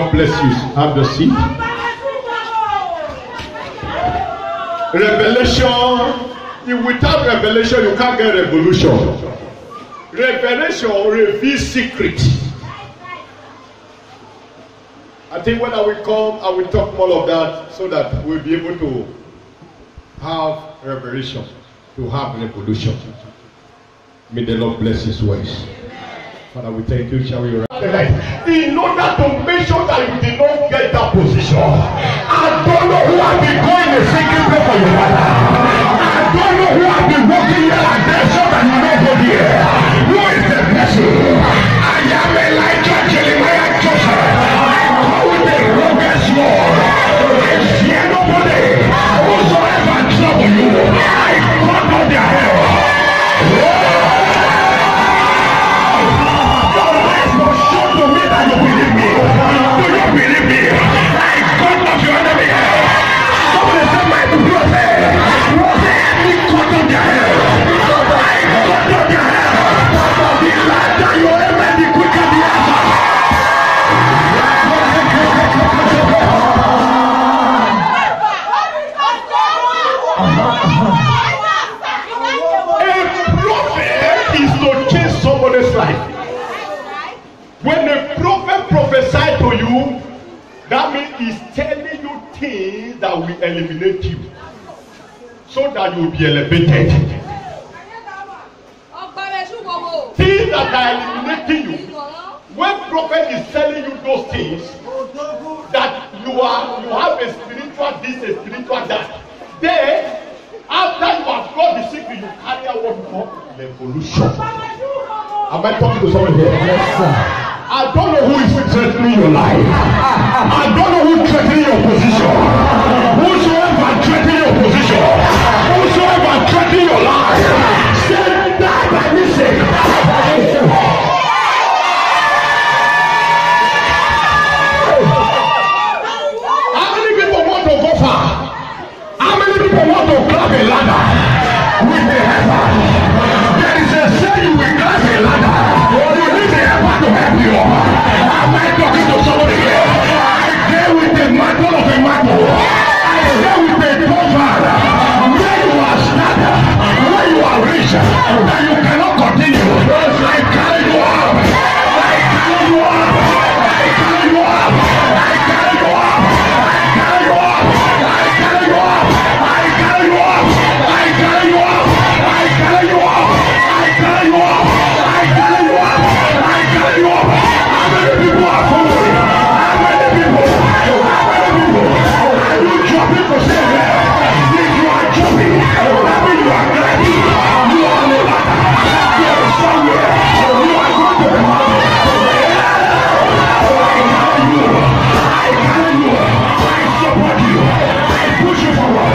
God bless you. Have the seat. Revelation. Without revelation, you can't get revolution. Revelation reveals secret. I think when I will come, I will talk more of that so that we'll be able to have revelation, to have revolution. May the Lord bless His ways. Father, we thank you. Shall we rise? In order to make sure that you did not get that position, I don't know who has been going the secret place for your father. I don't know who has been working here and there so that you don't go there. Who is the person? I am Elijah Jeremiah Joseph. I go with the longest sword. I fear nobody. Whosoever trouble you, I cut off their hair. To me that you believe me. Do you believe me? I cut off your enemy hair. Somebody say my brother. Let me cut off their hair. I cut off their hair. The larger your aim, the quicker the answer. A prophet is to change somebody's life. When a prophet prophesies to you, that means he's telling you things that will eliminate you, so that you will be elevated. Things that are eliminating you. When prophet is telling you those things, that you have a spiritual this, a spiritual that. Then, after you have got the secret, you carry out what you call revolution. Am I talking to someone here? Yes, sir. I don't know who is threatening your life. I don't know who is threatening your position. Whosoever threatening your position, whosoever threatening your life, say die by mistake. How many people want to go far? How many people want to climb a ladder with the helper? There is a say you will climb a ladder. You need the helper to help you. Am I talking to somebody here? I stay with the mantle of a mantle. I stay with the cover. Where you are started, where you are rich, that you cannot continue. I carry you up. I carry you up. I carry you up. I carry you up. I carry you up. I carry you up. I carry you up. I carry you up. I carry you up. I carry you up. I carry you up. I carry you up. How many people are following? How many people? How many people? Are you jumping for somewhere? If you are jumping, that means you are gliding. You are on a ladder. You are somewhere. You are going to the mountain. I carry you. I support you. I push you forward.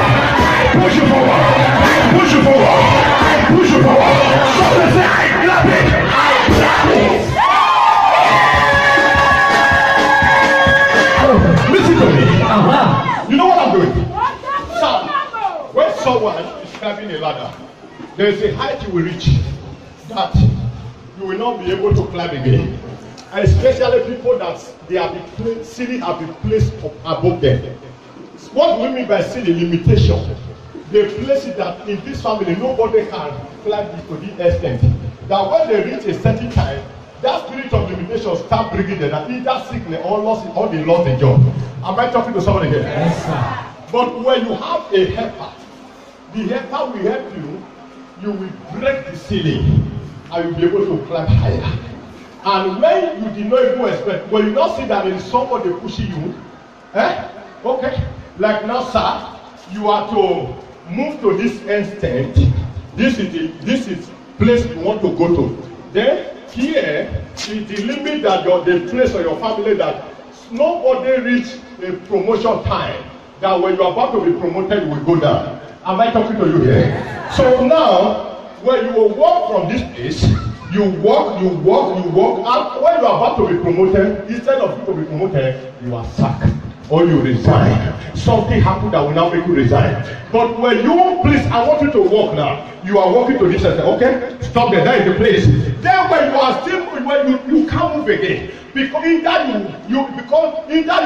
I push you forward. I push you forward. I push you forward. Somebody say, I grab it. I grab it. Listen to me. You know what I'm doing? So, when someone is climbing a ladder, there is a height you will reach that you will not be able to climb again. And especially people that they have been ceiling have been placed above them. What do we mean by ceiling? Limitation. They place it that in this family nobody can climb this to the extent that when they reach a certain time, that spirit of limitation start bringing them that either sickness or loss or they lost the job. Am I talking to somebody here? Yes, sir. But when you have a helper, the helper will help you. You will break the ceiling and you'll be able to climb higher. And when you did not even expect, when you not see that there is somebody pushing you, okay, like now, sir, you are to move to this extent. This is place you want to go to. Then here is the limit that the place of your family that nobody reach a promotion time. That when you are about to be promoted, you will go down. Am I talking to you here? So now, when you will walk from this place, you walk, and when you are about to be promoted, instead of you to be promoted, you are sacked or you resign. Something happened that will now make you resign. But when you, please, I want you to walk now. You are walking to this extent, okay? Stop there, that is the place. Then when you are still, when you can't move again, because either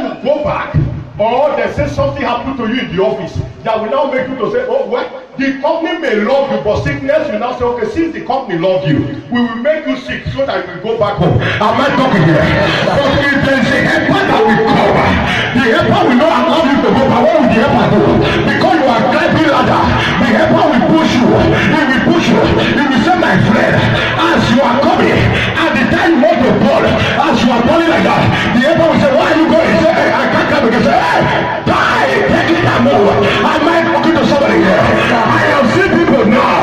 you go back, or they say something happened to you in the office that will now make you to say, oh well, the company may love you, but sickness will now say, okay, since the company love you, we will make you sick so that you will go back home. Am I talking here? But if there is a helper that will cover, the helper will not allow you to go back. What will the helper do? Because you are climbing ladder, the helper will push you. He will push you. He will say, my friend, as you are coming, at the time you want to fall, as you are falling like that, the helper will say, why are you going? He say, hey, I can't come again. Say, hey, die, take it and move. Am I talking to somebody here? I have seen people now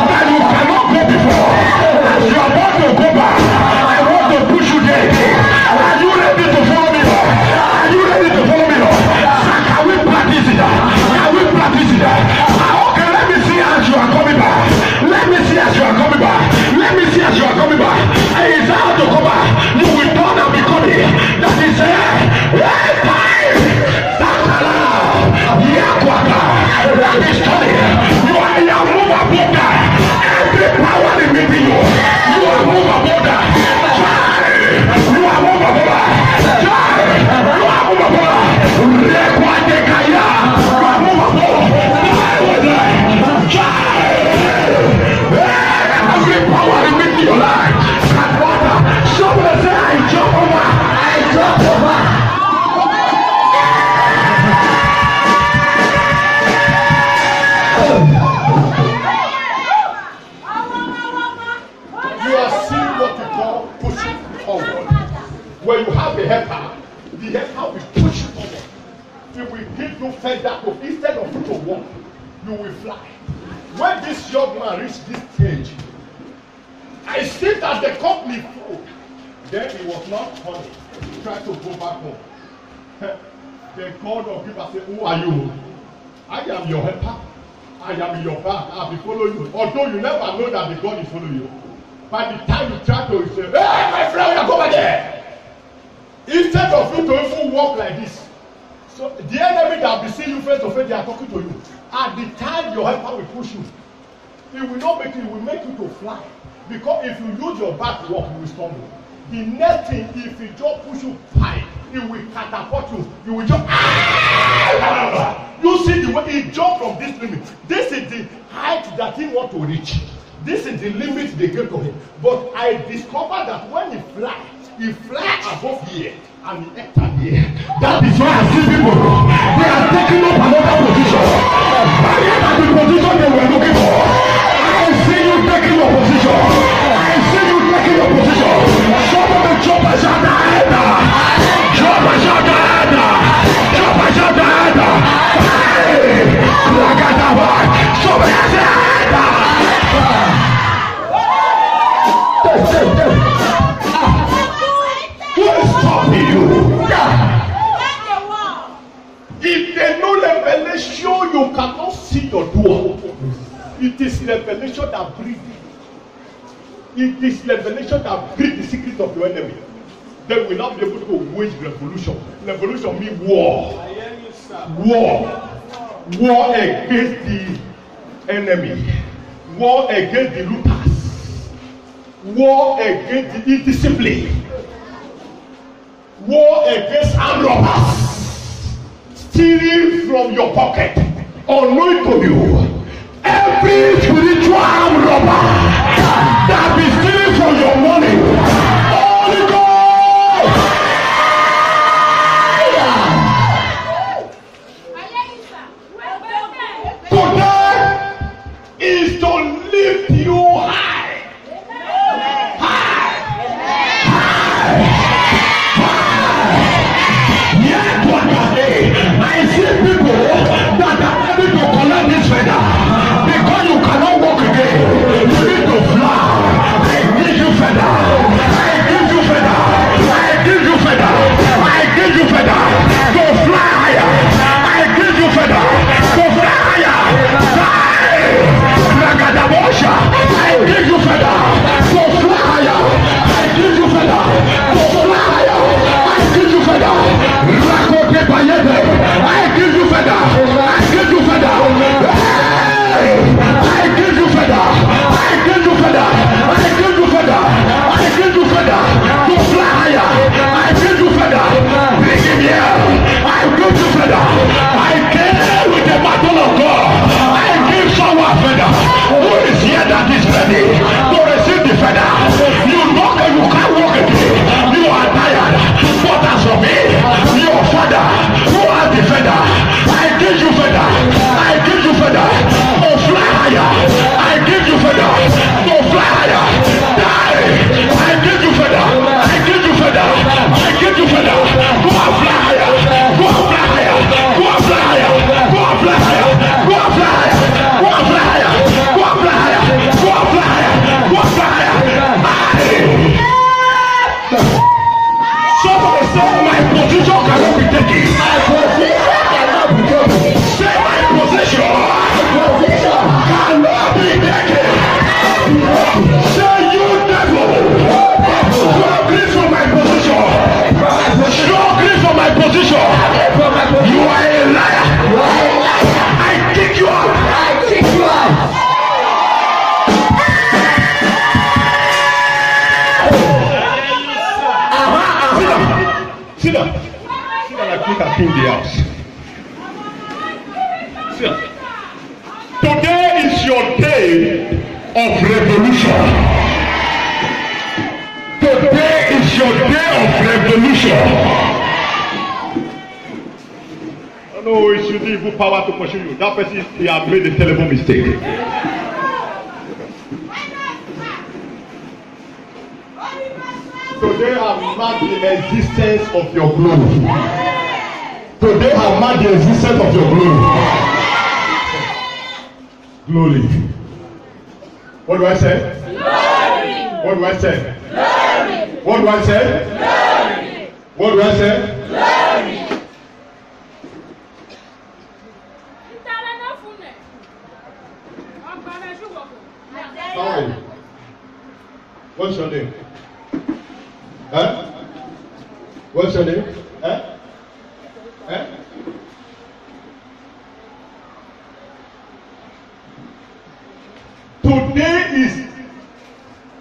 that you cannot go before. As you are about to go back, I want to push you there again. Are you ready to follow me? Are you ready to follow me? Can we practice it? Can we practice it? Okay, let me see as you are coming back. Let me see as you are coming back. Let me see as you are coming back. And it's how to come back. You will turn and be coming. That is hey, time. That is funny. You are moving about that. Every power limiting you. You are moving about that. You are moving about that. You are moving about that. You are moving about that. Every power limiting your life. Somebody say, I jump over. I jump over. When you have a helper, the helper will push you forward. It will give you further hope. Instead of you to walk, you will fly. When this young man reached this stage, I see that the company full. Then he was not funny. He tried to go back home. The God of giver said, who are you? I am your helper. I am your back. I will follow you. Although you never know that the God is following you. By the time you try to, you say, hey, my friend, come over there. Instead of you to even walk like this, so the enemy that will see you face to face, they are talking to you. At the time your helper will push you, it will not make you, it will make you to fly. Because if you use your back to walk, you will stumble. The next thing, if you just push you high, it will catapult you. You will just you see the way he jumped from this limit. This is the height that he want to reach. This is the limit they gave to him. But I discovered that when he fly above here and he enter here. That is why I see people. They are taking up another position. I am the position they were looking for. I see you taking your position. I see you taking your position. Some of the choppers are dead. Choppers are dead. Choppers are dead. Hey, look at that one. Somebody has dead. If they know revelation, you cannot see your door. It is revelation that breathes. It is revelation that breathes the secret of your enemy. They will not be able to wage revolution. Revolution means war. War. War against the enemy. War against the looters. War against the indiscipline. War against armed robbers. Stealing from your pocket, unknown to you. Every spiritual armed robber that be stealing from your money, Holy Ghost, today is to lift you high. I see people that are ready to collect this feather because you cannot walk again. You need to fly. Today is your day of revolution. Today is your day of revolution. No, it should give you power to pursue you. That person, he has made a terrible mistake. Today I mark the existence of your glory. Today I mark the existence of your glory. Glory. What do I say? Glory. What do I say? Glory. What do I say? Glory. What do I say? Glory. How are you? What's your name? Huh? What's your name? Huh? Huh? Today is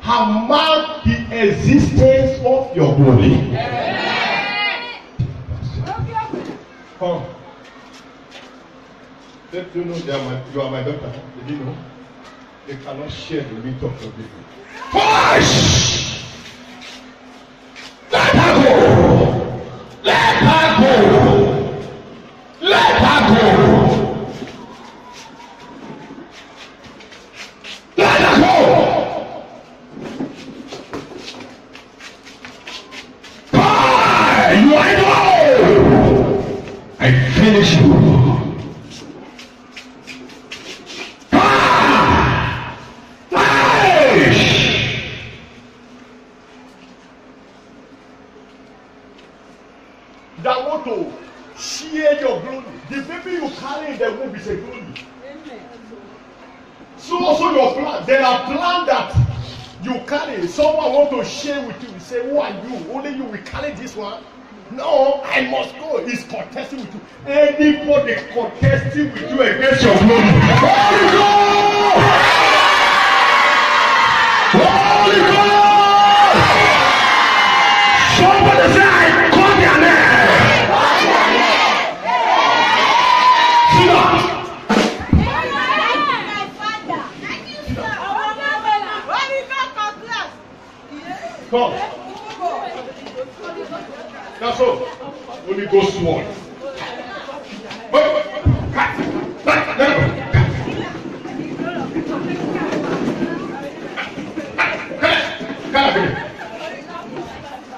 how mark the existence of your glory. Come. Let you know you are my daughter. Did you know? They cannot share the meat of your baby. Push! Let her go! Let her go! Let her go! Let her go! Bye! You are no! I finish you. That want to share your glory. The baby you carry in the womb is a glory. So also your plan. There are plans that you carry. Someone want to share with you. You say, who are you? Only you will carry this one. No, I must go. He's contesting with you. Anybody contesting with you against your glory. Holy God! Holy God! Somebody say, I call their name. Come. That's all. Holy Ghost one.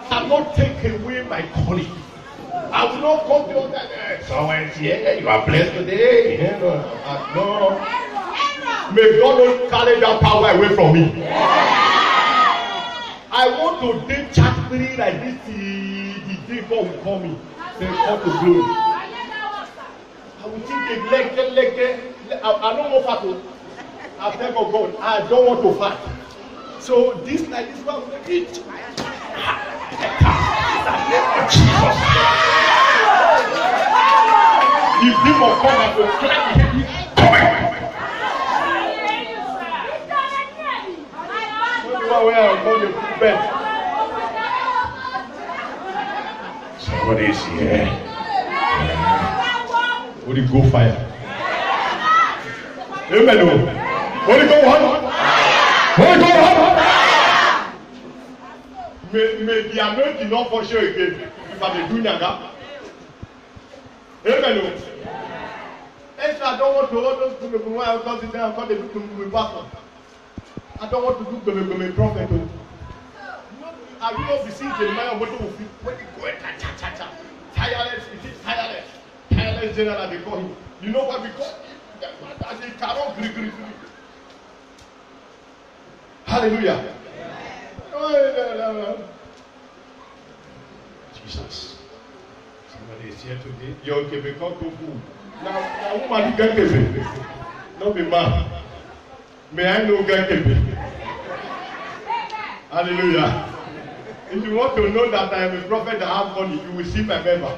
I will not take away my calling. I will not come to other day. Someone is here. You are blessed today. No. May God not carry that power away from me. I want to date chat free like this the day God will call me. Say, come to glory. I will think leg. I don't know fat. I tell God, I don't want to fat. So this like this one will eat. Jesus. If people come and go clap him, somebody is here. Holy go fire. Amen. Holy go what? Holy go what? May the anointing not for sure again. If I do nyaga. Amen. I don't want to hold those people who are going to sit down and call the people to pastor. I don't want to do the prophet. I will not be seeing Jeremiah when you go tireless, it is tireless. Tireless general they call him. You know what we call him? As a caron. Hallelujah. Jesus. Somebody is here today. You're okay because to who? Now woman get it. Not be man. May I know get it? Hallelujah. If you want to know that I am a prophet that have money, you will see my member.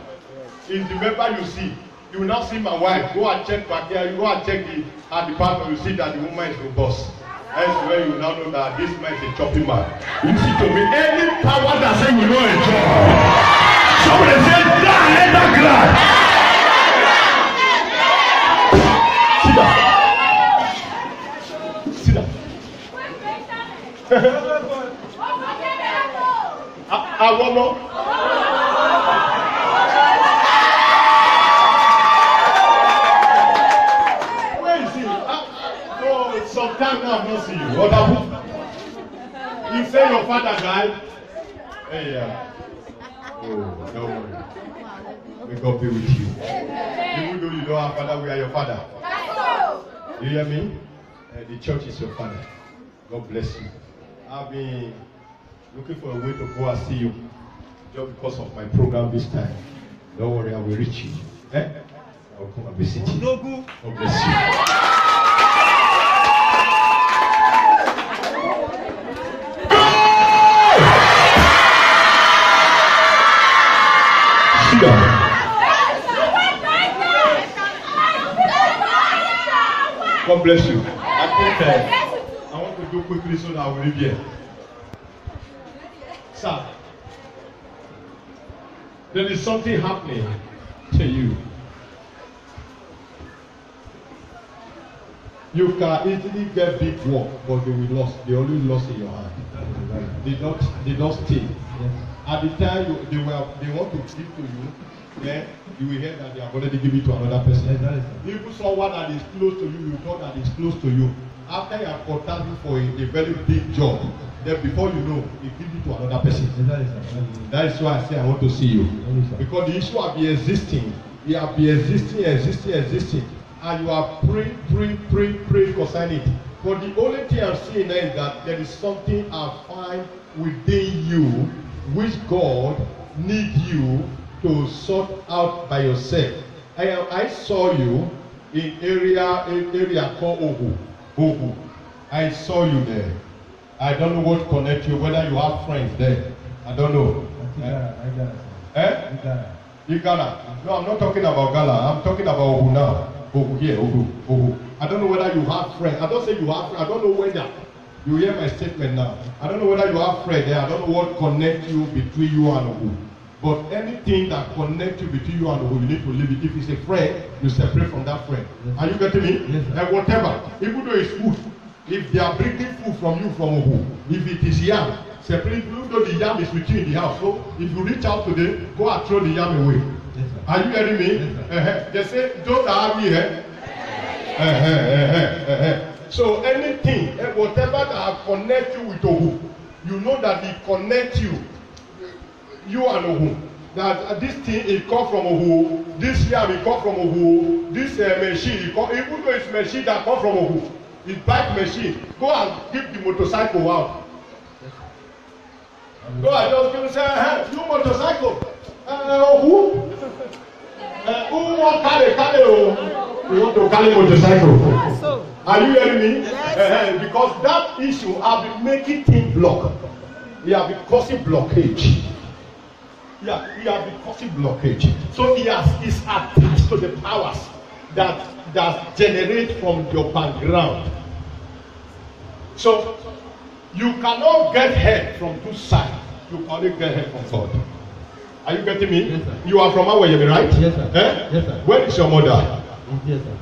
In the member you see, you will not see my wife. Go and check back there. You go and check at the department. You see that the woman is robust. That's where you now know that this man is a chopping man. Listen to me. Any power that say you know a job. Somebody say, die, enter glad. I won't know. Where is he? No, sometime now I've not seen you. What happened? You say your father died? Hey, yeah. Oh, don't worry. May God be with you. Even though you don't have father, we are your father. You hear me? The church is your father. God bless you. I've been looking for a way to go and see you just because of my program this time. Don't worry, I will reach you. I'll come and visit you. God bless you. Sit down. God bless you. I think I want to do quickly so that I will leave here. Sir, there is something happening to you. You can easily get big work, but they will lost. They only lost in your hand. They don't stay. At the time they want to give to you, then you will hear that they have already given it to another person. Even someone that is close to you, you thought that is close to you. After you have contacted for a very big job, then before you know, you give it to another person. That is why I say I want to see you. Because the issue will be existing. You have been existing. And you are praying concerning it. But the only thing I'm seeing now is that there is something I find within you which God needs you to sort out by yourself. I saw you in area called Ogu. I saw you there. I don't know what connect you, whether you have friends there. I don't know. Igala. No, I'm not talking about Gala. I'm talking about Ogu now. Ogu. I don't know whether you have friends. I don't say you have friends. I don't know whether. You hear my statement now. I don't know whether you have friends there. I don't know what connects you between you and Ogu. But anything that connects you between you and Ogu, you need to leave it. If it's a friend, you separate from that friend. Yes. Are you getting me? Yes, and whatever, even though it's food, if they are bringing food from you from Ogu, if it is yam, separate, even though the yam is with you in the house. So if you reach out to them, go and throw the yam away. Yes, are you hearing me? Yes, they say, those are happy, So anything, whatever that connect you with Ogu, you know that it connect you and Ogu. That this thing it come from Ogu, this yam it come from Ogu, this machine it come, even though it's machine that come from Ogu, it's bike machine. Go and give the motorcycle out. Go and just give say, hey, you motorcycle, Ogu. Who want carry? You want to carry motorcycle? Are you hearing me? Yes. Because that issue have been making things block. He have been causing blockage. Yeah, he has been causing blockage. So is attached to the powers that generate from your background. So you cannot get help from two sides. You can only get help from God. Are you getting me? Yes, sir. You are from Awayemi, right? Yes, sir. Yes, sir. Where is your mother? Yes, sir.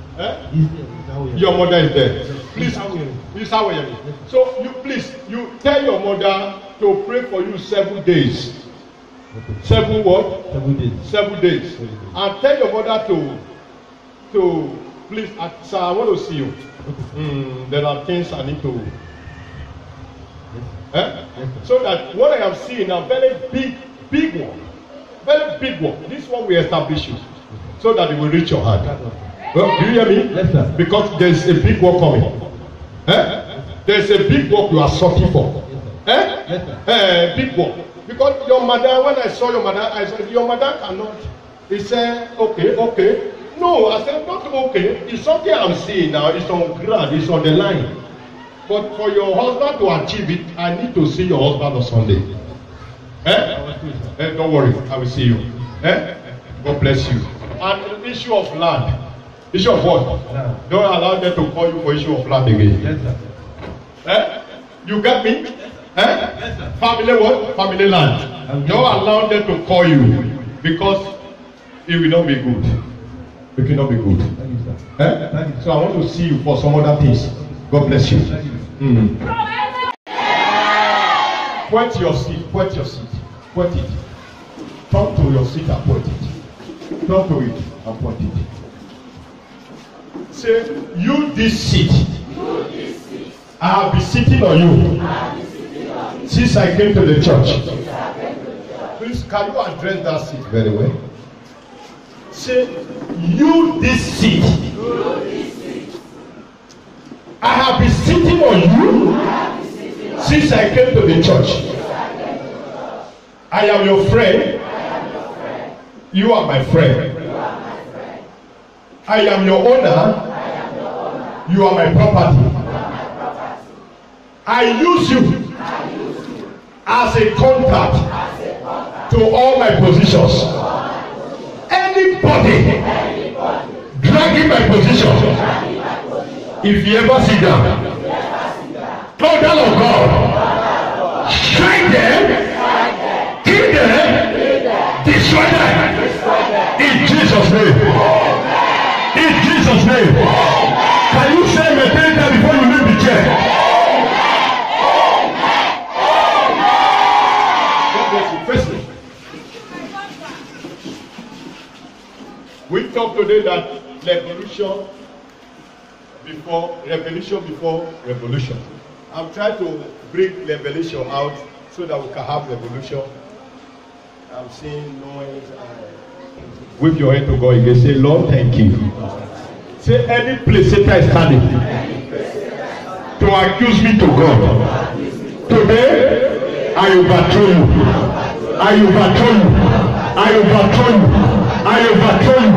Your mother is there. Please, Awayemi. So you tell your mother to pray for you 7 days. Okay. 7 what? 7 days. 7 days. And tell your mother to please, sir, I want to see you. Okay. There are things I need to. Yes. Yes, so that what I am seeing a very big one. Very big one. This one will establish you so that it will reach your heart. Well, do you hear me? Yes, sir. Because there is a big work coming. There is a big work you are sorting for. Yes, sir. Big work. Because your mother, when I saw your mother, I said, your mother cannot. He said, okay. No, I said, not okay. It's something I'm seeing now. It's on ground. It's on the line. But for your husband to achieve it, I need to see your husband on Sunday. Don't worry, I will see you. God bless you. And the issue of land. Issue of what? No. Don't allow them to call you for issue of land again. Yes, sir. You get me? Yes, sir. Family what? Family land. Don't allow them to call you because it will not be good. It will not be good. Thank you, sir. Thank you. So I want to see you for some other things. God bless you. Point your seat. Point your seat. Point it. Turn to your seat and point it. Turn to it and point it. Say, you this seat. I have been sitting on you since I came to the church. Please, can you address that seat very well? Say, you this seat. I have been sitting on you since I came to the church. I am your friend. You are my friend. I am your owner. You are my property. I use you as a contact to all my positions. Anybody dragging my position, if you ever sit down, total of God, strike them, kill them, destroy them. In Jesus' name. In Jesus' name. Can you say amen before you leave the chair? Firstly, we talked today that revolution before revolution. I'm trying to bring revelation out so that we can have revolution. I'm seeing noise. Whip your hand to God again. Say, Lord, thank you. Say, any place Satan is standing to accuse me to God. Today, I overthrow you. I overthrow you. I overthrow you. I overthrow you.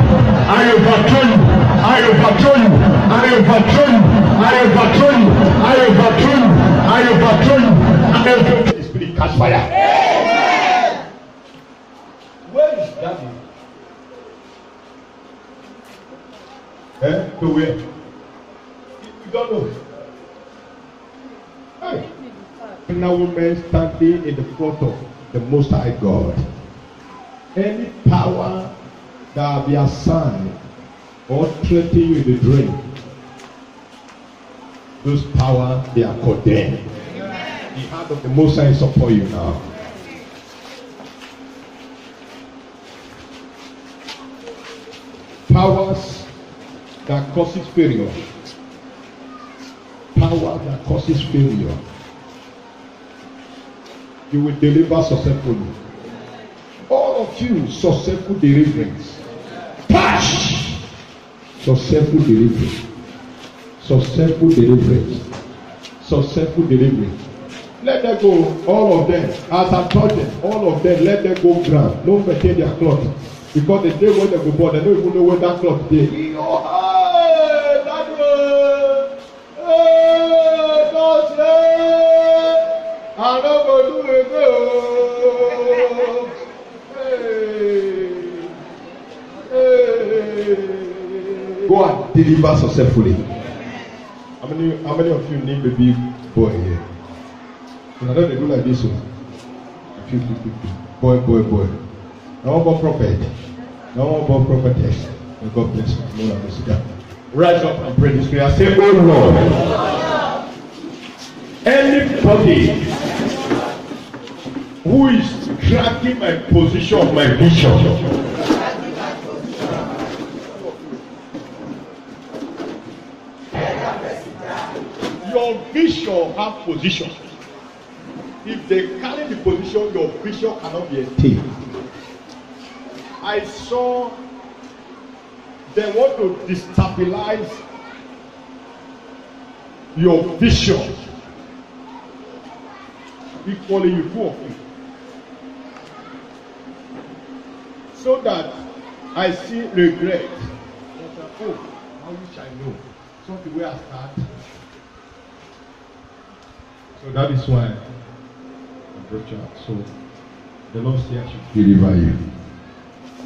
I overthrow you. I overthrow you. I overthrow you. I overthrow you. I overthrow you. I overthrow you. I overthrow you. The spirit catch fire. Where is that? To where? You don't know. Hey. Now women standing in the front of the Most High God. Any power that be assigned or threaten you in the dream, those powers, they are condemned. The hand of the Most High is upon you now. Powers that causes failure. Power that causes failure. You will deliver successfully. All of you, successful deliverance. Touch! Successful deliverance. Successful deliverance. Successful deliverance. Let them go, all of them. As I told them, all of them, let them go ground. Don't maintain their cloth. Because the day when they go born, they don't even know where that cloth is. I'm not going to do it. Go and deliver successfully. How many of you need baby boy here? I don't do like this one. Boy. No more prophet. No more prophetess. May God bless you. Lord, rise up and pray this prayer. Say, oh Lord, anybody who is tracking my position of my vision, your vision have position. If they carry the position, your vision cannot be attained. I saw they want to destabilize your vision. Equally, you two of you. So that I see regret. Oh, how wish I know. Something where I start. So that is why I brought you out. So the Lord says I should deliver you.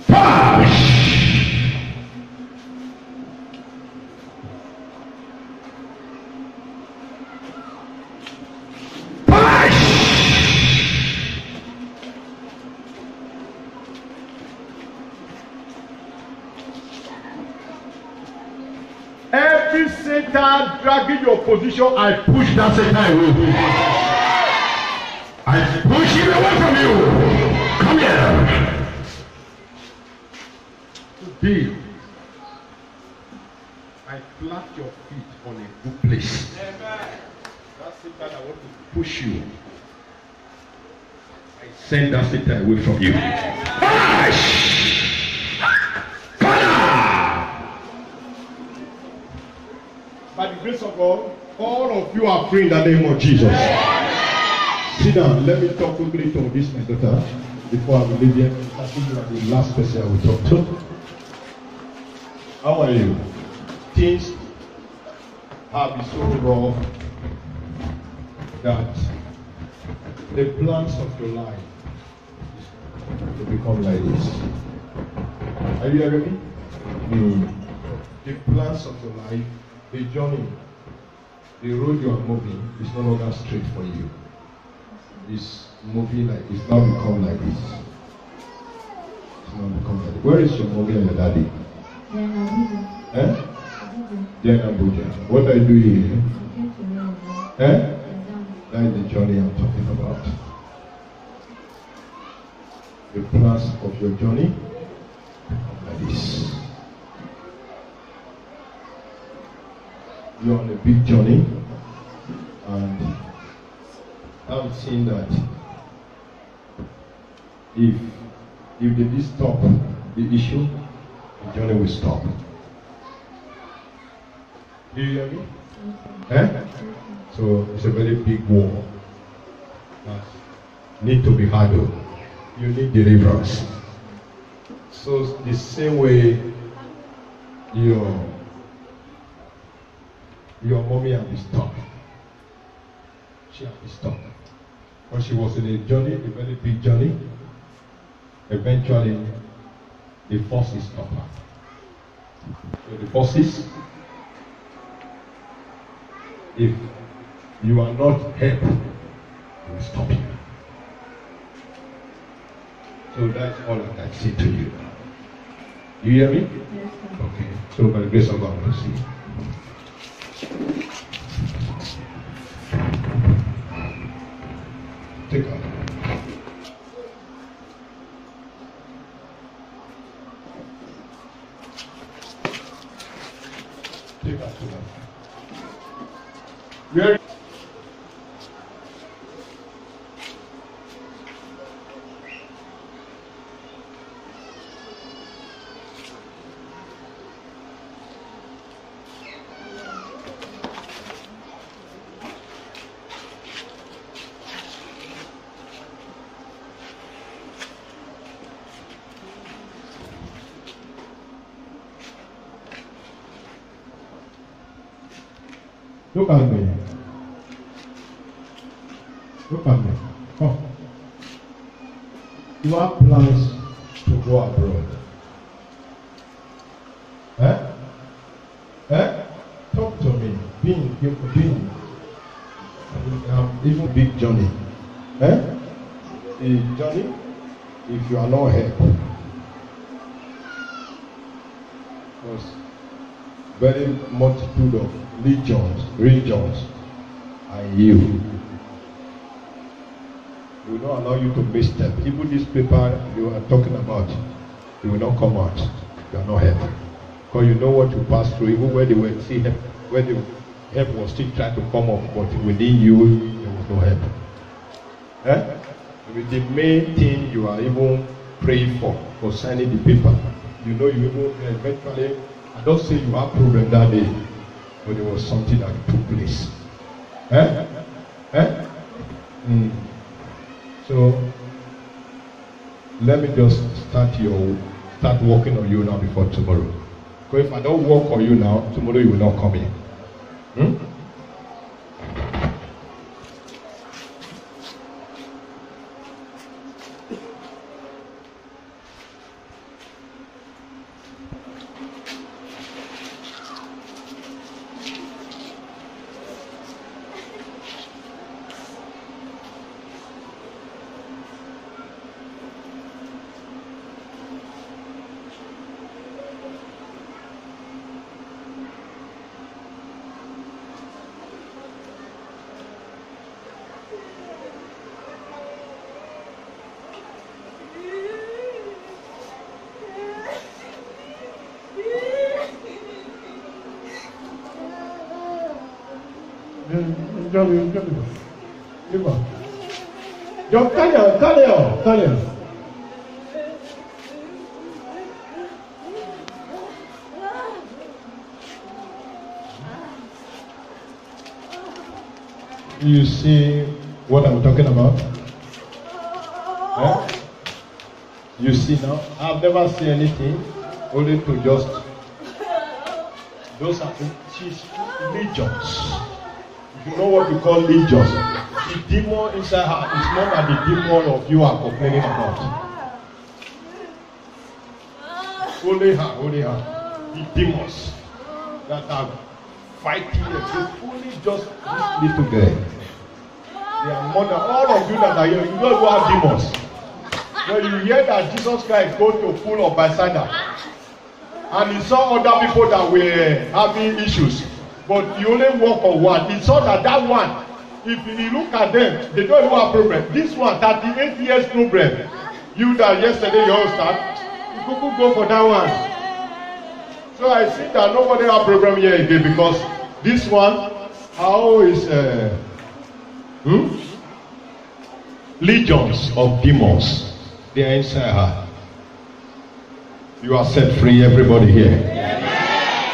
Pash! Every Satan dragging your position, I push that Satan away. I push him away from you. Come here. Today, I plant your feet on a good place. Amen. That's it that I want to push you. I send that Satan away from you. By the grace of God, all of you are free in the name of Jesus. Sit down. Let me talk quickly to this my daughter before I will leave here. I think you are the last person I will talk to. How are you? Things have been so rough that the plans of your life is to become like this. Are you hearing me? The plans of your life, the journey, the road you are moving is no longer straight for you. It's moving like it's now become like this. It's now become like this. Where is your mommy and your daddy? They are in Abuja. Eh? They are in Abuja. What are you doing here? Eh? That is the journey I'm talking about. The plans of your journey like this. You're on a big journey, and I'm seeing that if they did stop the issue, the journey will stop. Do you hear me? Eh? So it's a very big war that need to be handled. You need deliverance. So the same way your mommy has been stopped. She has been stopped. When she was in a journey, a very big journey, eventually the forces stopped her. So the forces, if you are not helped, they will stop you. So that's all I can say to you. You hear me? Yes, sir. Okay. So by the grace of God, we'll see. Take out. Take out. Where? Look at me. Look at me. Come. You have plans to go abroad. Eh? Eh? Talk to me. Being even big journey. Eh? A journey, if you are not helped, because very multitude of regions are in you. They will not allow you to miss them. Even this paper you are talking about, it will not come out. You are not helped. Because you know what you passed through, even where they were still help, where the help was still trying to come up, but within you, there was no help. Eh? With the main thing you are even praying for signing the paper. You know you even eventually, I don't say you have problem that day, but there was something that took place. Eh? Eh? So let me just start working on you now before tomorrow. Because if I don't work on you now, tomorrow you will not come in. Just carry on. You see what I'm talking about? Eh? You see now? I've never seen anything only to just. Those are legions. If you know what we call legions, the demon inside her is more than the demon of you are complaining about. Only her. The demons that are fighting against only just this little girl. They are more than all of you that are here. You know who are demons. When you hear that Jesus Christ go to pool of Bethesda, and he saw other people that were having issues, but he only work on one. He saw that one, if you look at them, they don't have problem. This one, 38 years problem. You that yesterday you all start, you could go for that one. So I see that nobody have problem here again because this one, how is legions of demons. They are inside her. You are set free, everybody here.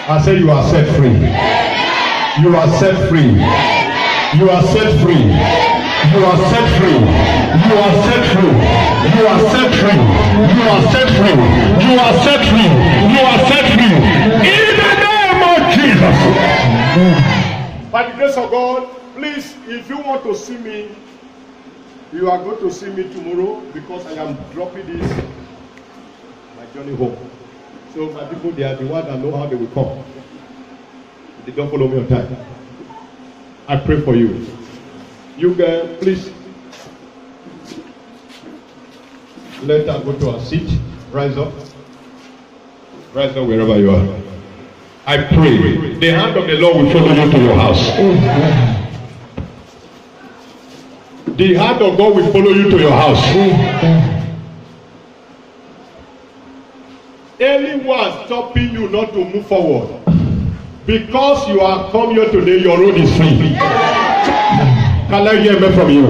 I say you are set free. You are set free. You are set free. You are set free. You are set free. You are set free. You are set free. You are set free. You are set free. In the name of Jesus. By the grace of God, please, if you want to see me, you are going to see me tomorrow because I am dropping this my journey home. So my people, they are the ones that know how they will come. They don't follow me on time. I pray for you. You guys, please let her go to her seat. Rise up. Rise up wherever you are. I pray the hand of the Lord will follow you to your house. The hand of God will follow you to your house. Anyone stopping you not to move forward, because you are come here today, your road is free. Can I hear me from you?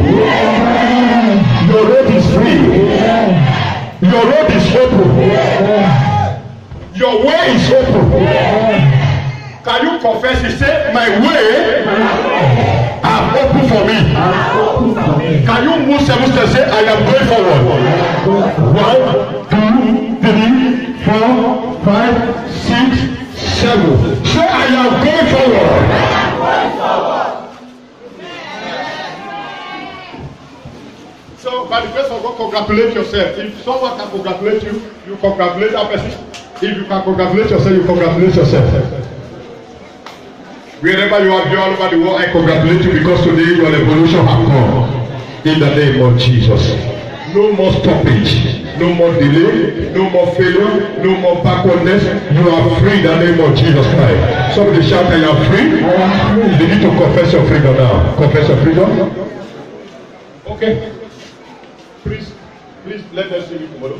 Your road is free. Your road is open. Your way is open. Can you confess? He said, my way are open for me. Can you move 7 steps? Say, I am going forward. 1, 2, 3, 4, 5, 6, 7. Say, I am going forward. So, by the grace of God, congratulate yourself. If someone can congratulate you, you congratulate that person. If you can congratulate yourself, you congratulate yourself. Wherever you are, all over the world, I congratulate you because today your revolution has come. In the name of Jesus. No more stoppage, no more delay, no more failure, no more backwardness. You are free in the name of Jesus Christ. Somebody shout, I am free. You need to confess your freedom now. Confess your freedom. Okay. Please let us see you tomorrow.